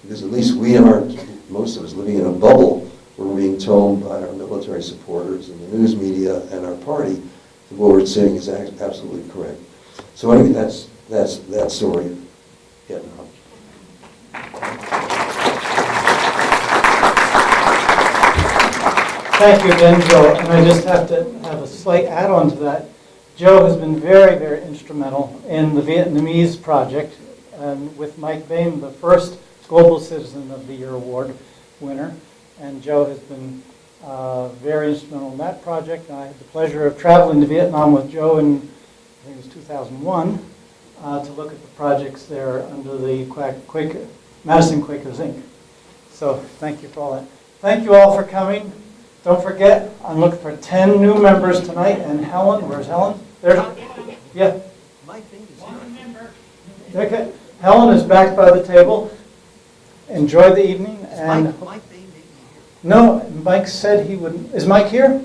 because at least we aren't, most of us, living in a bubble where we're being told by our military supporters and the news media and our party that what we're saying is absolutely correct. So anyway, that's that story of Vietnam. Thank you again, Joe. And I just have to have a slight add-on to that. Joe has been very, very instrumental in the Vietnamese project, and with Mike Bain, the first Global Citizen of the Year Award winner. And Joe has been very instrumental in that project. I had the pleasure of traveling to Vietnam with Joe in, I think it was 2001, to look at the projects there under the Madison Quakers Inc. So thank you for all that. Thank you all for coming. Don't forget, I'm looking for 10 new members tonight. And Helen, where's Helen? There. Yeah. My thing is One member. Okay. Helen is back by the table. Enjoy the evening. And Mike Bain maybe here? no, Mike said he would. Is Mike here?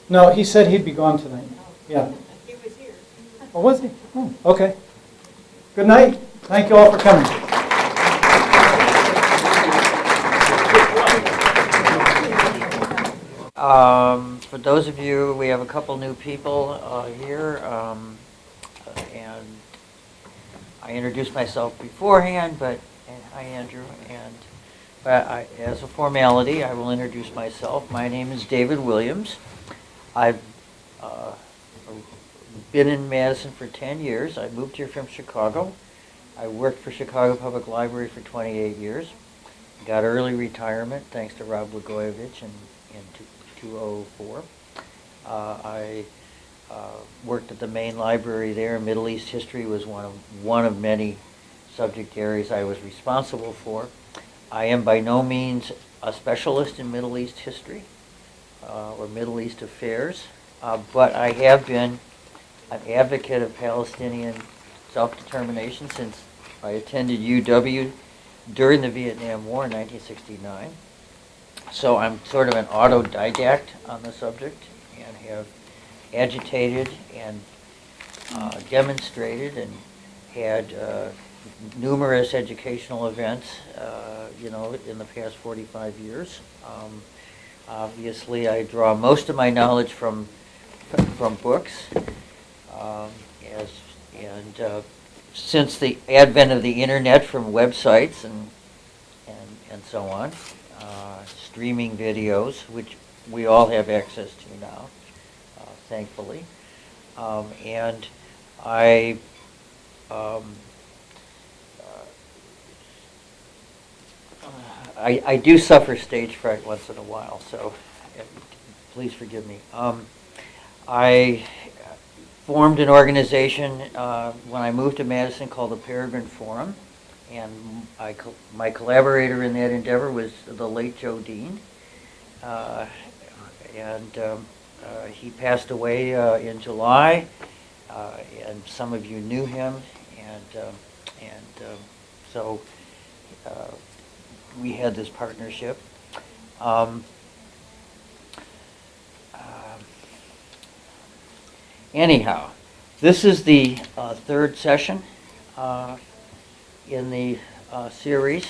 No, he said he'd be gone tonight. Yeah. He was here. Oh, was he? Oh, okay. Good night. Thank you all for coming. For those of you, we have a couple new people here, and I introduced myself beforehand, but hi Andrew, but as a formality, I will introduce myself. My name is David Williams. I've been in Madison for 10 years. I moved here from Chicago. I worked for Chicago Public Library for 28 years. Got early retirement thanks to Rob Blagojevich in 2004. I worked at the main library there. Middle East history was one of many subject areas I was responsible for. I am by no means a specialist in Middle East history or Middle East affairs, but I have been an advocate of Palestinian self-determination since I attended UW during the Vietnam War in 1969. So I'm sort of an autodidact on the subject and have agitated and demonstrated and had numerous educational events, in the past 45 years. Obviously, I draw most of my knowledge from books, since the advent of the internet, from websites and so on. Streaming videos, which we all have access to now, thankfully. And I do suffer stage fright once in a while, so please forgive me. I formed an organization when I moved to Madison called the Peregrine Forum. And my collaborator in that endeavor was the late Joe Dean, he passed away in July, and some of you knew him, so we had this partnership. Anyhow, this is the third session in the series.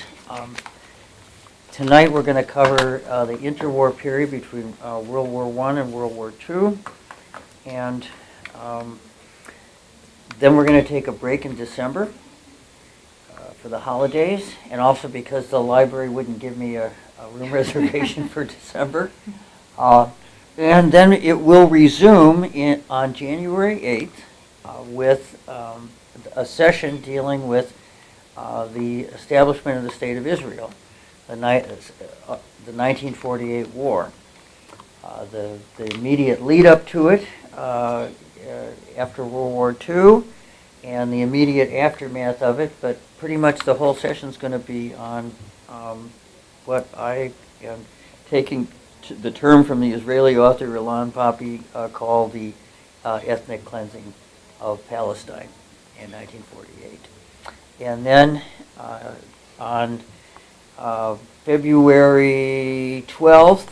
Tonight we're going to cover the interwar period between World War I and World War II, and then we're going to take a break in December for the holidays, and also because the library wouldn't give me a room reservation for December. And then it will resume on January 8th with a session dealing with the establishment of the State of Israel, the 1948 war. The immediate lead up to it after World War II, and the immediate aftermath of it, but pretty much the whole session is going to be on what I am taking the term from the Israeli author Ilan Pappé called the ethnic cleansing of Palestine in 1948. And then on February 12th,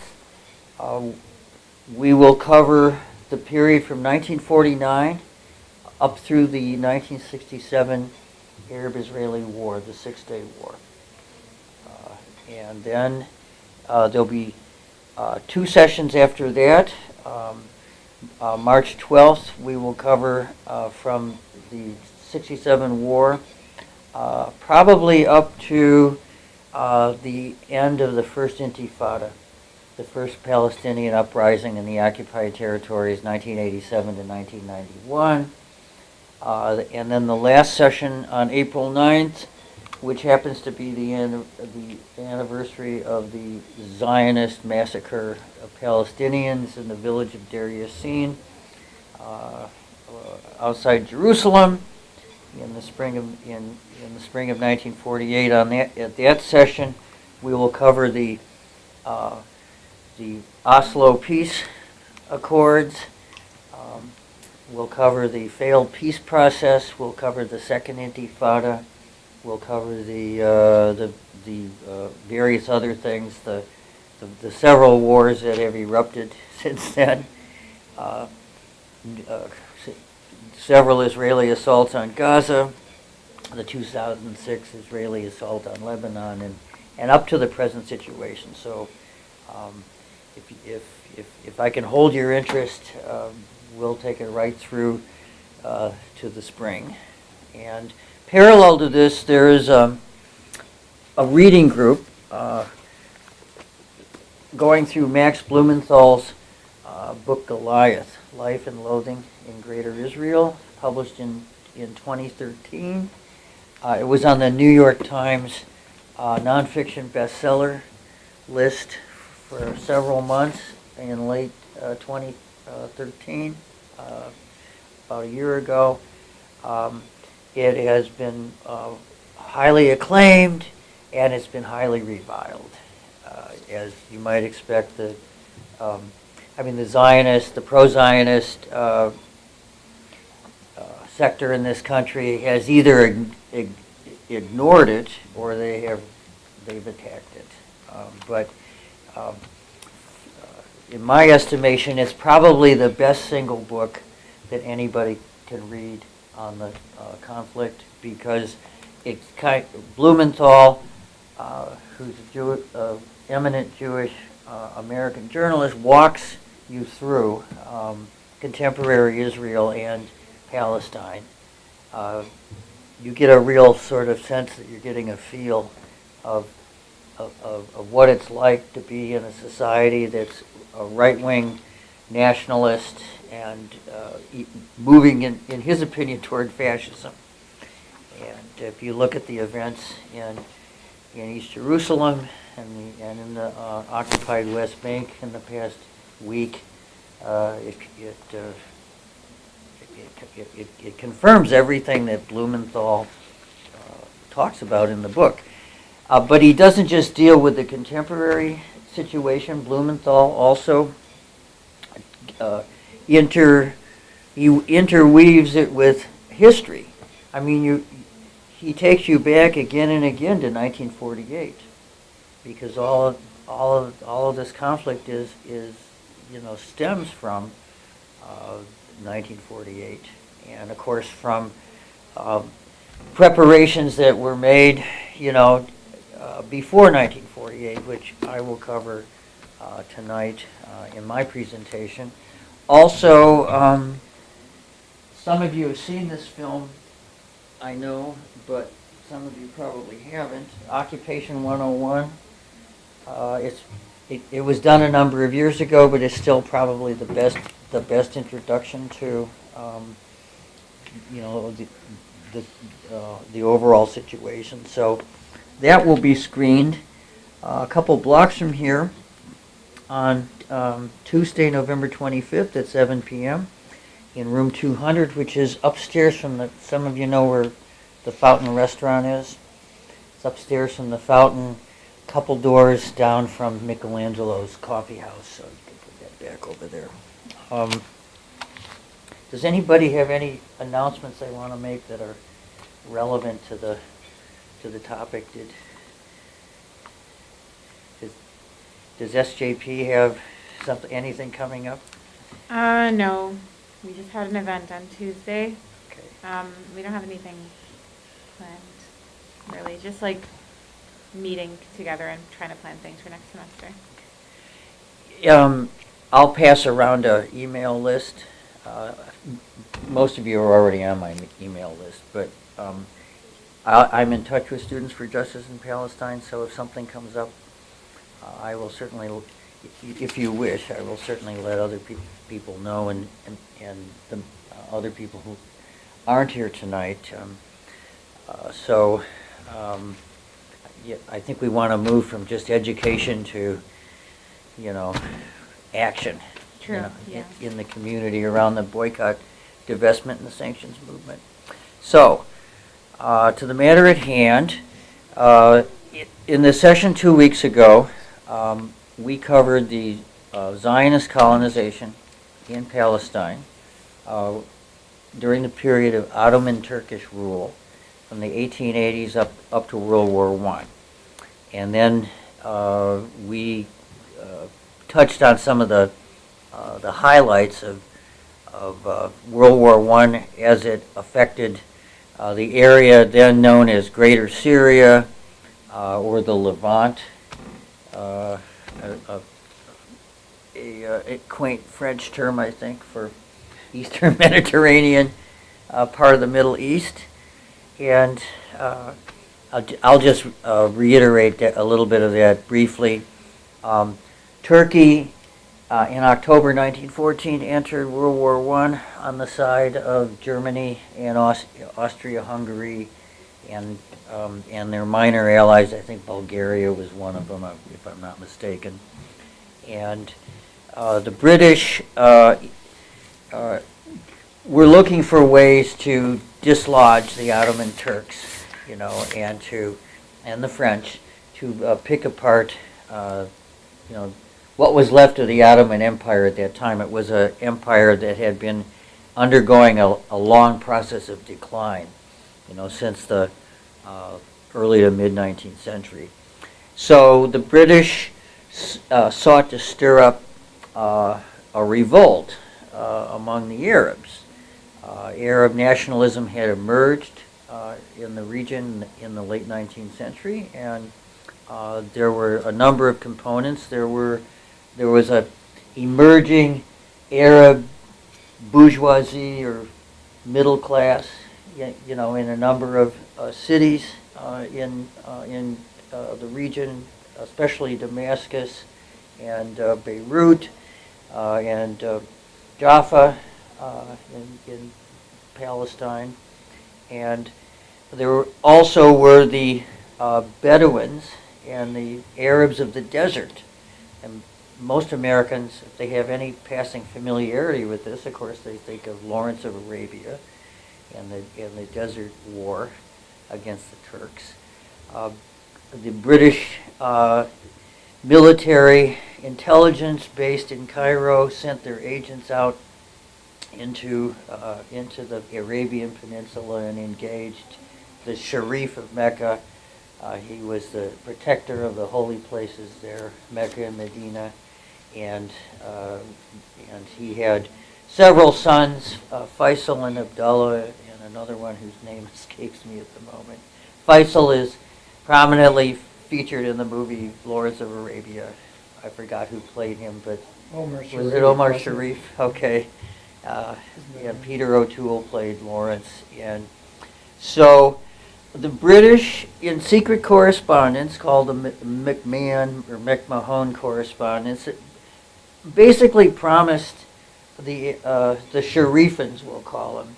we will cover the period from 1949 up through the 1967 Arab-Israeli War, the Six-Day War. And then there'll be 2 sessions after that. March 12th, we will cover from the 67 war, probably up to the end of the first Intifada, the first Palestinian uprising in the occupied territories, 1987 to 1991. And then the last session on April 9th, which happens to be the anniversary of the Zionist massacre of Palestinians in the village of Deir Yassin, outside Jerusalem, in the spring of 1948. At that session, we will cover the Oslo Peace Accords. We'll cover the failed peace process. We'll cover the Second Intifada. We'll cover the various other things, the several wars that have erupted since then. Several Israeli assaults on Gaza, the 2006 Israeli assault on Lebanon, and up to the present situation. So, if I can hold your interest, we'll take it right through to the spring. And parallel to this, there is a reading group going through Max Blumenthal's book Goliath, Life and Loathing in Greater Israel, published in 2013. It was on the New York Times nonfiction bestseller list for several months in late 2013, about a year ago. It has been highly acclaimed, and it's been highly reviled. As you might expect, the Zionist, the pro-Zionist sector in this country has either ignored it or they've attacked it. But in my estimation, it's probably the best single book that anybody can read on the conflict, because it's Blumenthal, who's a eminent Jewish American journalist, walks you through contemporary Israel and Palestine. You get a real sort of sense that you're getting a feel of what it's like to be in a society that's a right-wing nationalist and moving, in his opinion, toward fascism. And if you look at the events in East Jerusalem and in the occupied West Bank in the past week, it confirms everything that Blumenthal talks about in the book. But he doesn't just deal with the contemporary situation. Blumenthal also interweaves it with history. I mean, he takes you back again and again to 1948, because all of this conflict stems from 1948, and of course from preparations that were made, before 1948, which I will cover tonight in my presentation. Also, some of you have seen this film, I know, but some of you probably haven't. Occupation 101. It was done a number of years ago, but it's still probably the best introduction to the overall situation. So that will be screened a couple blocks from here on Tuesday, November 25th at 7 p.m. in room 200, which is upstairs from some of you know where the Fountain Restaurant is. It's upstairs from the Fountain, a couple doors down from Michelangelo's Coffee House. So you can put that back over there. Does anybody have any announcements they want to make that are relevant to the topic? Does SJP have anything coming up? No. We just had an event on Tuesday. Okay. We don't have anything planned, really. Just like meeting together and trying to plan things for next semester. I'll pass around an email list. Most of you are already on my email list, but I'm in touch with Students for Justice in Palestine, so if something comes up, I will certainly, if you wish, I will certainly let other people know, and the other people who aren't here tonight. Yeah, I think we want to move from just education to, action. True, yeah. In the community around the boycott, divestment, and the sanctions movement. So, to the matter at hand, in the session 2 weeks ago, we covered the Zionist colonization in Palestine during the period of Ottoman Turkish rule from the 1880s up to World War I. And then we touched on some of the highlights of World War I as it affected the area then known as Greater Syria or the Levant, a quaint French term, I think, for Eastern Mediterranean part of the Middle East. And I'll just reiterate a little bit of that briefly. Turkey, in October 1914, entered World War I on the side of Germany and Austria-Hungary and their minor allies. I think Bulgaria was one of them, if I'm not mistaken. And the British were looking for ways to dislodge the Ottoman Turks, and the French to pick apart, what was left of the Ottoman Empire at that time. It was an empire that had been undergoing a long process of decline, since the early to mid-19th century. So the British sought to stir up a revolt among the Arabs. Arab nationalism had emerged in the region in the late 19th century, and there were a number of components. There was a emerging Arab bourgeoisie or middle class, in a number of cities in the region, especially Damascus and Beirut and Jaffa in Palestine. And there also were the Bedouins and the Arabs of the desert. And most Americans, if they have any passing familiarity with this, of course, they think of Lawrence of Arabia and the Desert War against the Turks. The British military intelligence based in Cairo sent their agents out into the Arabian Peninsula and engaged the Sharif of Mecca. He was the protector of the holy places there, Mecca and Medina, and he had several sons, Faisal and Abdullah, and another one whose name escapes me at the moment. Faisal is prominently featured in the movie Lawrence of Arabia. I forgot who played him, but Omar Sharif. was it Omar Sharif? Okay. And Peter O'Toole played Lawrence. And so the British, in secret correspondence called the McMahon or McMahon correspondence, basically promised the Sharifans, we'll call them,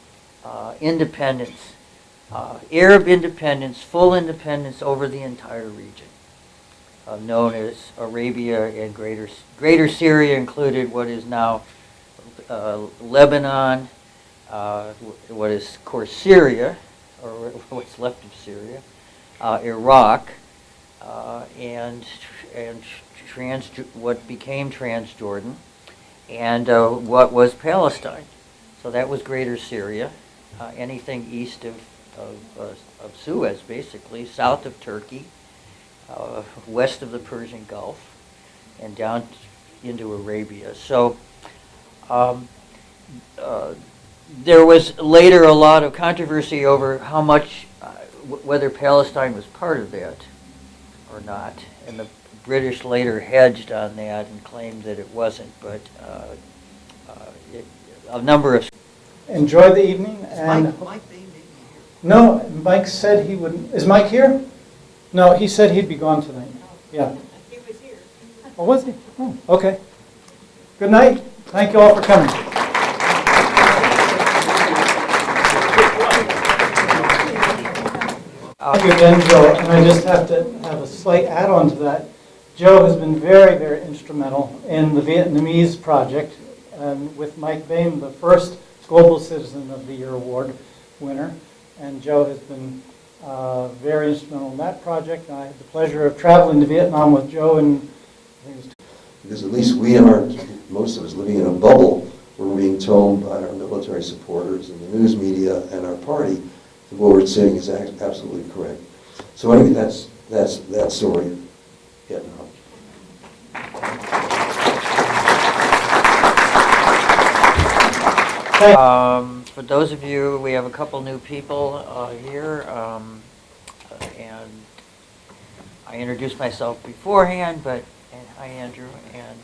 independence, Arab independence, full independence over the entire region, known as Arabia and Greater Syria, included what is now Lebanon, what is, of course, Syria, or what's left of Syria, Iraq, and what became Transjordan, and what was Palestine. So that was Greater Syria, anything east of Suez, basically, south of Turkey, west of the Persian Gulf, and down into Arabia. So there was later a lot of controversy over how much, whether Palestine was part of that. or not. And the British later hedged on that and claimed that it wasn't, but a number of... Enjoy the evening. And Mike Bain may be here. no, Mike said he would. Is Mike here? No, he said he'd be gone tonight. Yeah. He was here. Oh, was he? Oh, okay. Good night. Thank you all for coming. Thank you again, Joe. And I just have to have a slight add-on to that. Joe has been very, very instrumental in the Vietnamese project, with Mike Bain, the first Global Citizen of the Year award winner. And Joe has been very instrumental in that project. I had the pleasure of traveling to Vietnam with Joe, and I think it was Because at least we aren't, most of us, living in a bubble where we're being told by our military supporters and the news media and our party that what we're saying is absolutely correct. So anyway, that's that story of Vietnam. For those of you, we have a couple new people here, and I introduced myself beforehand, but hi Andrew, and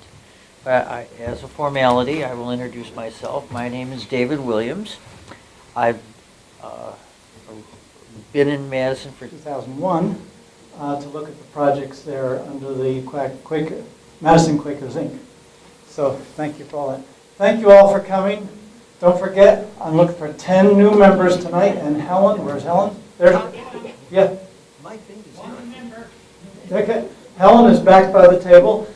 as a formality, I will introduce myself. My name is David Williams. I've been in Madison for 2001 to look at the projects there under the Madison Quakers Inc. So thank you for all that. Thank you all for coming. Don't forget, I'm looking for 10 new members tonight. And Helen, where's Helen? There. Yeah. Mike Bain is here. Okay. Helen is back by the table.